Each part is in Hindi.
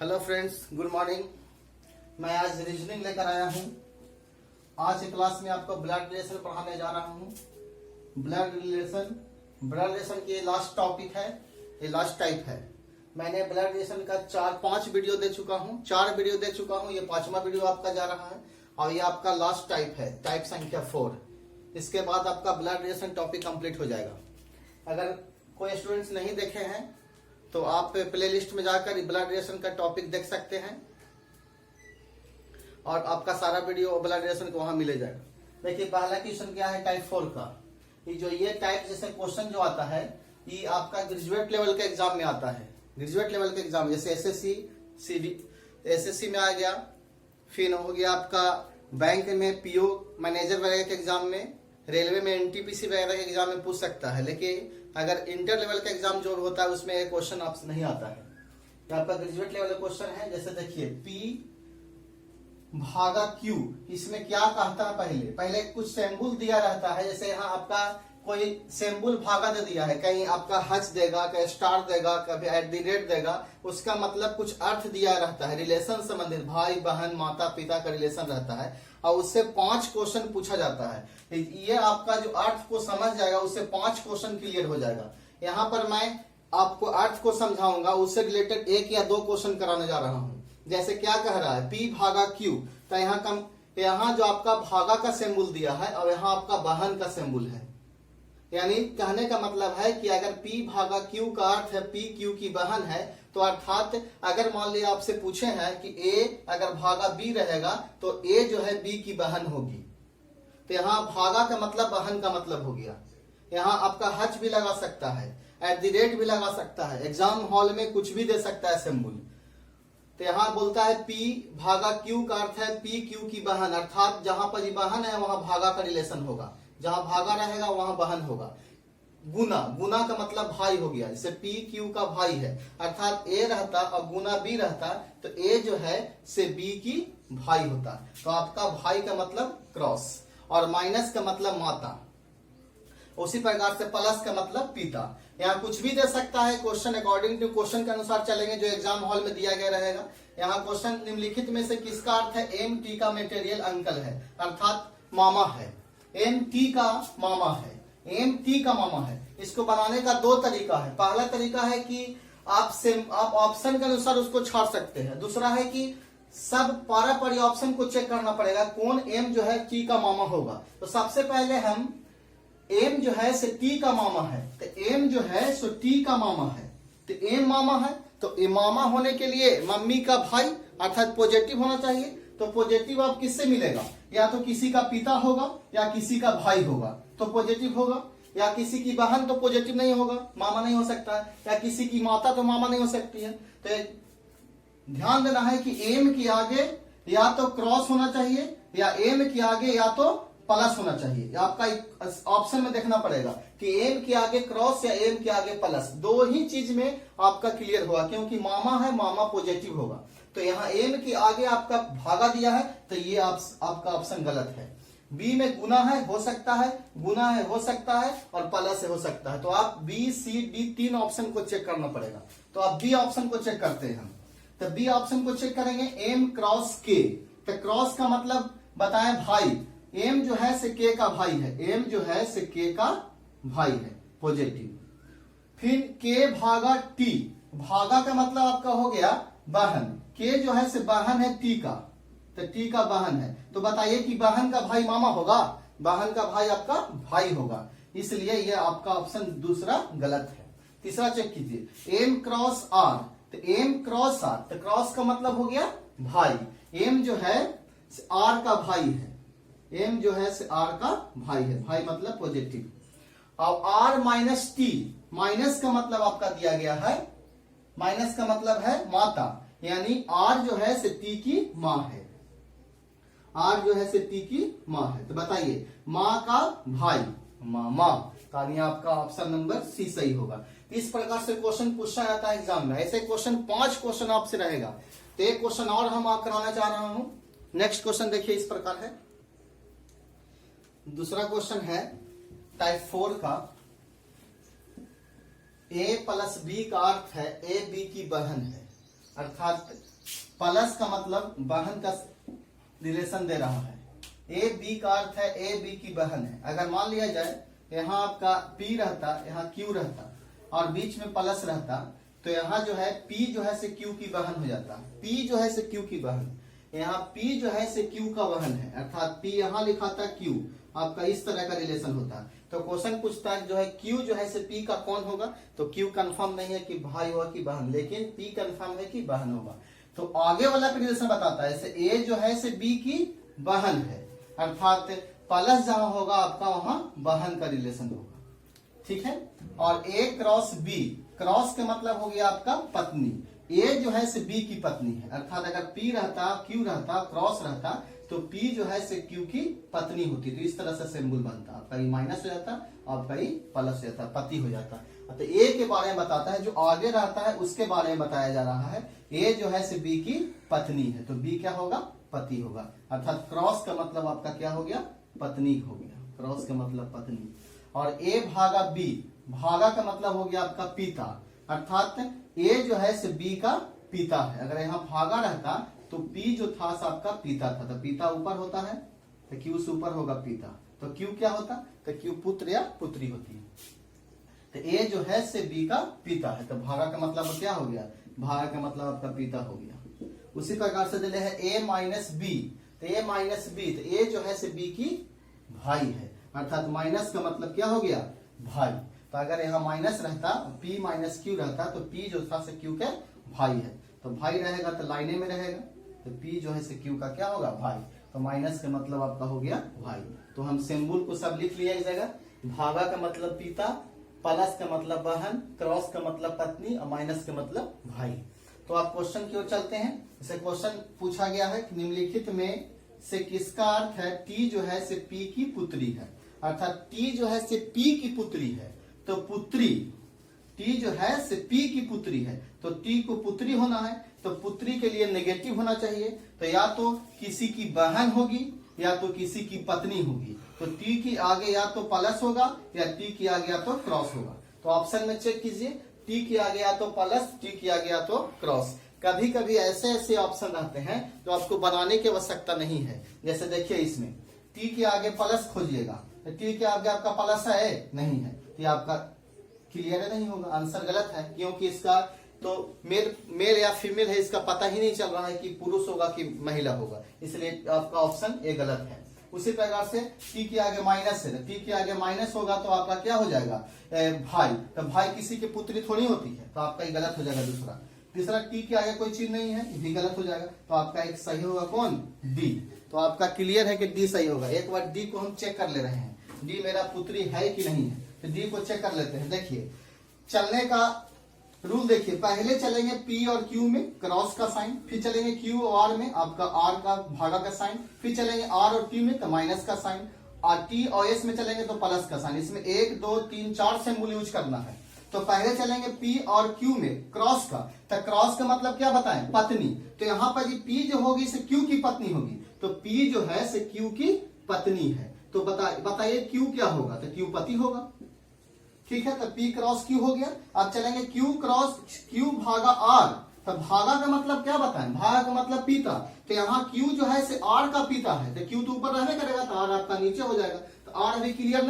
Hello friends, good morning. मैं आज रीजनिंग लेकर आया हूँ। आज की क्लास में आपको ब्लड रिलेशन पढ़ाने जा रहा हूँ। ब्लड रिलेशन की लास्ट टॉपिक है, ये लास्ट टाइप है। मैंने ब्लड रिलेशन का 4-5 वीडियो दे चुका हूँ, 4 वीडियो दे चुका हूँ। ये 5वां वीडियो आपका जा रहा है और ये आपका लास्ट टाइप है, टाइप संख्या 4। इसके बाद आपका ब्लड रिलेशन टॉपिक कंप्लीट हो जाएगा। अगर कोई स्टूडेंट्स नहीं देखे हैं तो आप प्लेलिस्ट में जाकर ब्लड रिलेशन का टॉपिक देख सकते हैं और आपका सारा वीडियो ब्लड रिलेशन को वहां मिले जाएगा। देखिए, पहला क्वेश्चन क्या है टाइप 4 का। ये टाइप जैसे क्वेश्चन जो आता है ये आपका ग्रेजुएट लेवल के एग्जाम में आता है। ग्रेजुएट लेवल के एग्जाम जैसे एसएससी में आ गया, फिर हो गया आपका बैंक में पीओ मैनेजर वगैरह के एग्जाम में, रेलवे में एनटीपीसी वगैरह के एग्जाम में पूछ सकता है। लेकिन अगर इंटर लेवल का एग्जाम जो होता है उसमें एक क्वेश्चन आपसे नहीं आता है। तो आपका ग्रेजुएट लेवल का क्वेश्चन है, जैसे देखिए P भागा Q, इसमें क्या कहता है, पहले कुछ सिंबल दिया रहता है। जैसे यहाँ आपका कोई सिंबल भागा दे दिया है, कहीं आपका हच देगा, कहीं स्टार देगा, कभी @@ देगा, उसका मतलब कुछ अर्थ दिया रहता है, रिलेशन संबंधित, भाई बहन माता पिता का रिलेशन रहता है और उससे 5 क्वेश्चन पूछा जाता है। ये आपका जो अर्थ को समझ जाएगा उससे 5 क्वेश्चन क्लियर हो जाएगा। यहाँ पर मैं आपको अर्थ को समझाऊंगा, उससे रिलेटेड 1 या 2 क्वेश्चन कराने जा रहा हूँ। जैसे क्या कह रहा है P भागा Q, तो यहाँ जो आपका भागा का सिंबल दिया है और यहाँ आपका बहन का सिंबल है। यानी कहने का मतलब है कि अगर P भागा Q का अर्थ है P Q की बहन है, तो अर्थात अगर मान लिया आपसे पूछे हैं कि A अगर भागा B रहेगा तो A जो है B की बहन होगी, तो यहाँ भागा का मतलब बहन का मतलब हो गया। यहाँ आपका हच भी लगा सकता है, @ भी लगा सकता है, एग्जाम हॉल में कुछ भी दे सकता है सिंबल। तो यहाँ बोलता है P भागा Q का अर्थ है P Q की बहन, अर्थात जहां पर बहन है वहां भागा का रिलेशन होगा, जहां भागा रहेगा वहां बहन होगा। गुना का मतलब भाई हो गया, जैसे P Q का भाई है, अर्थात A रहता और गुना B रहता तो A जो है से B की भाई होता। तो आपका भाई का मतलब क्रॉस और माइनस का मतलब माता। उसी प्रकार से प्लस का मतलब पिता। यहाँ कुछ भी दे सकता है, क्वेश्चन अकॉर्डिंग टू क्वेश्चन के अनुसार चलेंगे जो एग्जाम हॉल में दिया गया रहेगा। यहाँ क्वेश्चन निम्नलिखित में से किसका अर्थ है MT का मटेरियल अंकल है, अर्थात मामा है। MT का मामा है, MT का मामा है। इसको बनाने का 2 तरीका है। पहला तरीका है कि आप ऑप्शन के अनुसार उसको छाड़ सकते हैं। दूसरा है कि सब पारा ऑप्शन को चेक करना पड़ेगा कौन M जो है T का मामा होगा। तो सबसे पहले हम M जो है से T का मामा है, तो M जो है सो T का मामा है, तो M मामा है। तो मामा होने के लिए मम्मी का भाई अर्थात पॉजिटिव होना चाहिए। तो पॉजिटिव आप किससे मिलेगा, या तो किसी का पिता होगा या किसी का भाई होगा तो पॉजिटिव होगा, या किसी की बहन तो पॉजिटिव नहीं होगा, मामा नहीं हो सकता है, या किसी की माता तो मामा नहीं हो सकती है। तो ध्यान देना है कि M के आगे या तो क्रॉस होना चाहिए या M के आगे या तो प्लस होना चाहिए। आपका ऑप्शन में देखना पड़ेगा कि M के आगे क्रॉस या M के आगे प्लस, 2 ही चीज में आपका क्लियर होगा, क्योंकि मामा है, मामा पॉजिटिव होगा। तो यहाँ M के आगे आपका भागा दिया है तो ये आपका ऑप्शन गलत है। B में गुना है, हो सकता है, गुना है, हो सकता है, और प्लस है, हो सकता है। तो आप B C D 3 ऑप्शन को चेक करना पड़ेगा। तो आप B ऑप्शन को चेक करते हैं हम। तो B ऑप्शन को चेक करेंगे M क्रॉस K। तो क्रॉस का मतलब बताएं भाई, M जो है से K का भाई है, M जो है से K का भाई है, पॉजिटिव। फिर K भागा T, भागा का मतलब आपका हो गया बहन, K जो है से बहन है T का, तो T का बहन है। तो बताइए कि बहन का भाई मामा होगा, बहन का भाई आपका भाई होगा, इसलिए ये आपका ऑप्शन दूसरा गलत है। तीसरा चेक कीजिए M क्रॉस R, तो M क्रॉस R, तो क्रॉस का मतलब हो गया भाई, M जो है R का भाई है, M जो है से R का भाई है, भाई मतलब पॉजिटिव। और R माइनस T, माइनस का मतलब आपका दिया गया है, माइनस का मतलब है माता, यानी R जो है से T की माँ है, R जो है से T की माँ है। तो बताइए माँ का भाई मामा, यानी आपका ऑप्शन नंबर C सही होगा। इस प्रकार से क्वेश्चन पूछा जाता है एग्जाम में। ऐसे क्वेश्चन 5 क्वेश्चन आपसे रहेगा। तो एक क्वेश्चन और हम आप कराना चाह रहा हूं। नेक्स्ट क्वेश्चन देखिए इस प्रकार है। दूसरा क्वेश्चन है टाइप 4 का। A प्लस B का अर्थ है A B की बहन है, अर्थात प्लस का मतलब बहन का रिलेशन दे रहा है। ए बी का अर्थ है ए बी की बहन है। अगर मान लिया जाए यहाँ आपका P रहता, यहाँ Q रहता और बीच में प्लस रहता, तो यहाँ जो है P जो है से Q की बहन हो जाता। P जो है से Q की बहन, यहाँ P जो है से Q का बहन है, अर्थात P यहाँ लिखा था Q, आपका इस तरह का रिलेशन होता है। तो क्वेश्चन पूछता है जो है Q जो है से P का कौन होगा, तो Q कंफर्म नहीं है कि भाई होगा कि बहन, लेकिन P कंफर्म है कि बहन होगा। तो आगे वाला रिलेशन बताता है जैसे A जो है से B की बहन है, अर्थात प्लस जहां होगा आपका वहां बहन का रिलेशन होगा, ठीक है। और A क्रॉस B, क्रॉस का मतलब हो गया आपका पत्नी। A जो है से B की पत्नी है, अर्थात अगर P रहता, Q रहता, क्रॉस रहता, तो P जो है से Q की पत्नी होती। तो इस तरह से सिंबल बनता, आपका ये माइनस हो जाता, आपका ये प्लस हो जाता, पति हो जाता। तो A के बारे में बताता है, जो आगे रहता है उसके बारे में बताया जा रहा है। A जो है से B की पत्नी है, तो B क्या होगा, पति होगा, अर्थात क्रॉस का मतलब आपका क्या हो गया, पत्नी हो गया, क्रॉस का मतलब पत्नी। और A भागा B, भागा का मतलब हो गया आपका पिता, अर्थात A जो है से B का पिता है। अगर यहाँ भागा रहता तो P जो था आपका पिता था, तो पिता ऊपर होता है तो Q से ऊपर होगा पिता, तो Q क्या होता, तो Q पुत्र या पुत्री होती है। तो A जो है से B का पिता है, तो भागा का मतलब क्या हो गया, भागा का मतलब आपका पिता हो गया। उसी प्रकार से दिले है A माइनस बी, तो A माइनस बी, तो A जो है से B की भाई है, अर्थात माइनस का मतलब क्या हो गया, भाई। तो अगर यहाँ माइनस रहता, P माइनस Q रहता, तो P जो था से Q के भाई है, तो भाई रहेगा तो लाइने में रहेगा, तो P जो है से Q का क्या होगा, भाई। तो माइनस का मतलब आपका हो गया भाई। तो हम सिंबल को सब लिख लिया इस जगह, भागा का मतलब पिता, प्लस का मतलब बहन, क्रॉस का मतलब पत्नी और माइनस का मतलब भाई। तो आप क्वेश्चन की ओर चलते हैं। जैसे क्वेश्चन पूछा गया है कि निम्नलिखित में से किसका अर्थ है T जो है से P की पुत्री है, अर्थात T जो है से P की पुत्री है, तो पुत्री T जो है से P की पुत्री है, तो T को पुत्री होना है, तो पुत्री के लिए नेगेटिव होना चाहिए, तो या तो किसी की बहन होगी या तो किसी की पत्नी होगी। तो T की आगे या तो प्लस होगा या T की आगे या तो क्रॉस होगा। तो ऑप्शन में चेक कीजिए, T की आगे या तो प्लस, T की आगे या तो क्रॉस। कभी कभी ऐसे ऐसे ऑप्शन रहते हैं जो आपको बनाने की आवश्यकता नहीं है। जैसे देखिए इसमें T के आगे प्लस खोजिएगा, तो T के आगे आपका प्लस है, नहीं है, तो आपका क्लियर नहीं होगा, आंसर गलत है, क्योंकि इसका तो मेल या फीमेल है, इसका पता ही नहीं चल रहा है कि पुरुष होगा कि महिला होगा, इसलिए आपका ऑप्शन ए गलत है। उसी प्रकार से T के आगे माइनस है, T के आगे माइनस होगा तो आपका क्या हो जाएगा, भाई, तो भाई किसी की पुत्री थोड़ी होती है, तो आपका ये गलत हो जाएगा। दूसरा तीसरा T के आगे कोई चीज नहीं है, भी गलत हो जाएगा, तो आपका एक सही होगा कौन, D। तो आपका क्लियर है कि D सही होगा। एक बार D को हम चेक कर ले रहे हैं, D मेरा पुत्री है कि नहीं है, तो D को चेक कर लेते हैं। देखिए चलने का रूल देखिए, पहले चलेंगे P और Q में क्रॉस का साइन, फिर चलेंगे Q और R में आपका R का भागा का साइन, फिर चलेंगे R और T में तो माइनस का साइन, और T और S में चलेंगे तो प्लस का साइन। इसमें 1 2 3 4 सिंबल यूज करना है। तो पहले चलेंगे P और Q में क्रॉस का, तो क्रॉस का मतलब क्या बताएं, पत्नी। तो यहाँ पर ये P जो होगी से Q की पत्नी होगी, तो P जो है से Q की पत्नी है। तो बताइए Q क्या होगा, तो Q पति होगा, ठीक है। तो P क्रॉस Q हो गया। अब चलेंगे Q क्रॉस Q भागा R, तो भागा का मतलब क्या बताएं, भागा का मतलब पिता। तो यहाँ Q जो है से R का पिता है, तो Q तो ऊपर रहने करेगा, तो R आपका नीचे हो जाएगा। तो R अभी क्लियर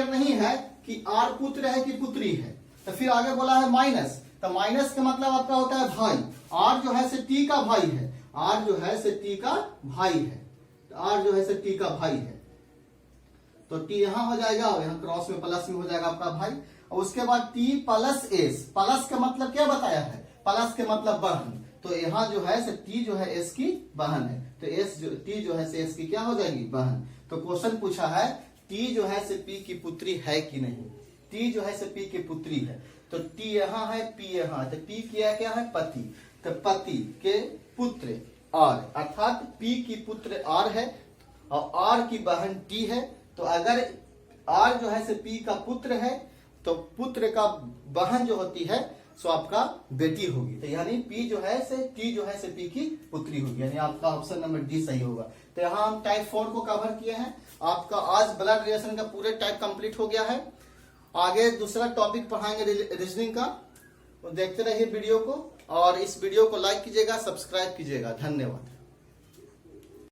नहीं है कि R पुत्र है कि पुत्री है। तो फिर आगे बोला है माइनस, तो माइनस का मतलब आपका होता है भाई। R जो है से T का भाई है, R जो है से T का भाई है, R जो है से T का भाई है, तो T यहाँ हो जाएगा और यहाँ क्रॉस में प्लस में हो जाएगा आपका भाई। और उसके बाद T प्लस S, प्लस का मतलब क्या बताया है, प्लस के मतलब बहन। तो यहाँ जो है से T जो है S की बहन है, तो T जो है से S की क्या हो जाएगी, बहन। तो क्वेश्चन पूछा है T जो है से P की पुत्री है कि नहीं, T जो है से P की पुत्री है, तो T यहाँ है, P यहाँ, तो P क्या है, पति। तो पति के पुत्र R, अर्थात P की पुत्र R है और R की बहन T है। तो अगर R जो है से P का पुत्र है, तो पुत्र का बहन जो होती है सो आपका बेटी होगी। तो यानी P जो है से T जो है से P की पुत्री होगी, यानी आपका ऑप्शन नंबर डी सही होगा। तो यहाँ हम टाइप 4 को कवर किए हैं। आपका आज ब्लड रिलेशन का पूरे टाइप कंप्लीट हो गया है। आगे दूसरा टॉपिक पढ़ाएंगे रीजनिंग का। देखते रहिए वीडियो को, और इस वीडियो को लाइक कीजिएगा, सब्सक्राइब कीजिएगा। धन्यवाद।